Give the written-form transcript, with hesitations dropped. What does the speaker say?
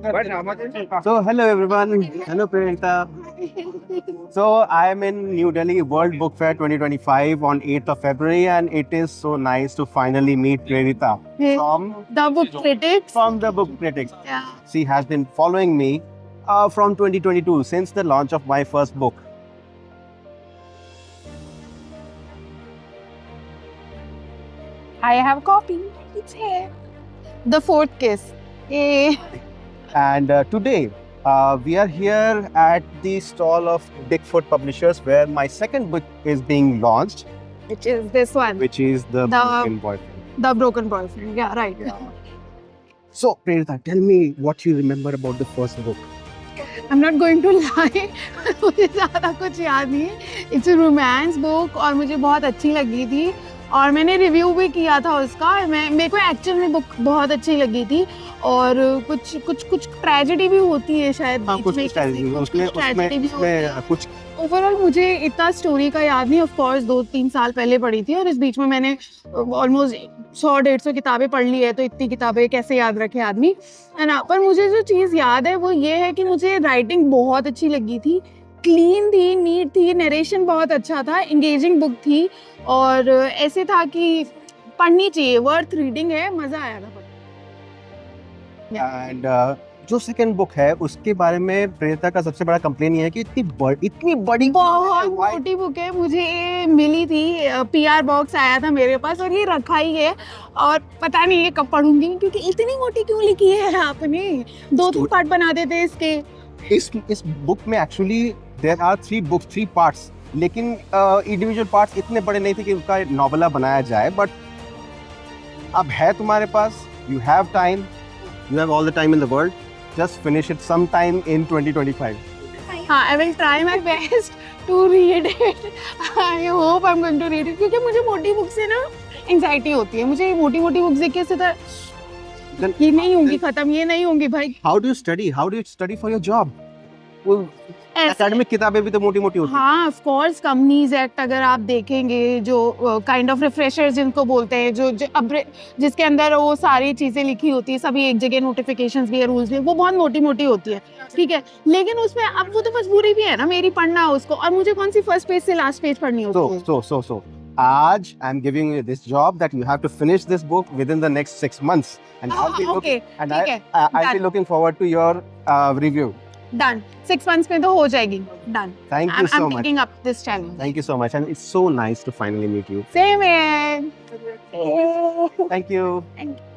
So hello everyone. Hello Priyanka. So I am in New Delhi World Book Fair 2025 on 8th of February, and it is so nice to finally meet Prerita from The book critics. the Book Critics. Yeah. She has been following me from 2022 since the launch of my first book. I have copy. It's here. The Fourth Kiss. Eh. And today we are here at the stall of Dickfoot Publishers, where my second book is being launched, Which is this one. which is The Broken Boyfriend. The Broken Boyfriend. Yeah, right. So, Prerita, tell me what you remember about the first book. I'm not going to lie. मुझे ज़्यादा कुछ याद नहीं है. It's a romance book और मुझे बहुत अच्छी लगी थी और मैंने रिव्यू भी किया था उसका. मेरे को एक्चुअल में बुक बहुत अच्छी लगी थी और कुछ ट्रेजेडी भी होती है शायद. कुछ ओवरऑल मुझे इतना स्टोरी का याद नहीं. ऑफ कोर्स 2-3 साल पहले पढ़ी थी और इस बीच में मैंने ऑलमोस्ट 100-150 किताबें पढ़ ली है, तो इतनी किताबें कैसे याद रखे आदमी, है ना. पर मुझे जो चीज़ याद है वो ये है कि मुझे राइटिंग बहुत अच्छी लगी थी. क्लीन थी, नीट थी, नरेशन बहुत अच्छा था, एंगेजिंग बुक थी और ऐसे था कि पढ़नी चाहिए, वर्थ रीडिंग है, मज़ा आया था. एंड जो सेकंड बुक है उसके बारे में प्रेरिता का सबसे बड़ा कंप्लेन ये है कि इतनी बड़ी बहुत मोटी बुक है. मुझे ये मिली थी, PR बॉक्स आया था मेरे पास और ये रखा ही है और पता नहीं ये कब पढ़ूंगी, क्योंकि इतनी मोटी क्यों लिखी है आपने. 2-3 पार्ट बना देते हैं इसके. इस बुक में एक्चुअली देयर आर 3 पार्ट्स, लेकिन इंडिविजुअल पार्ट्स इतने बड़े नहीं थे कि उसका नॉवेला बनाया जाए. बट अब है तुम्हारे पास, you have time, you have all the time in the world. Just finish it sometime in 2025. I will try my best to read it. I hope I'm going to read it. क्योंकि मुझे मोटी book से ना anxiety होती है. मुझे मोटी book देख के सीधा ये नहीं होंगी खत्म, ये नहीं होंगी भाई. How do you study? How do you study for your job? Academic किताबें भी तो मोटी होती हैं. हाँ, ऑफ कोर्स. कंपनीज एक्ट अगर आप देखेंगे, जो काइंड ऑफ रिफ्रेशर्स जिनको बोलते हैं, जो जिसके अंदर वो सारी चीजें लिखी होती है, सभी एक जगह, नोटिफिकेशंस भी है, रूल्स भी, वो बहुत मोटी होती है. ठीक है, लेकिन उसमें अब वो तो मजबूरी भी है ना मेरी पढ़ना उसको, और मुझे कौन सी फर्स्ट पेज से लास्ट पेज पढ़नी होती है. So आज I am giving you this job that you have to finish this book within the next 6 months, and I'll be looking forward to your review. Done. 6 months में तो हो जाएगी. Done. Thank you so much. I'm picking up this challenge. Thank you so much, and it's so nice to finally meet you. Same here. Thank you. Thank you.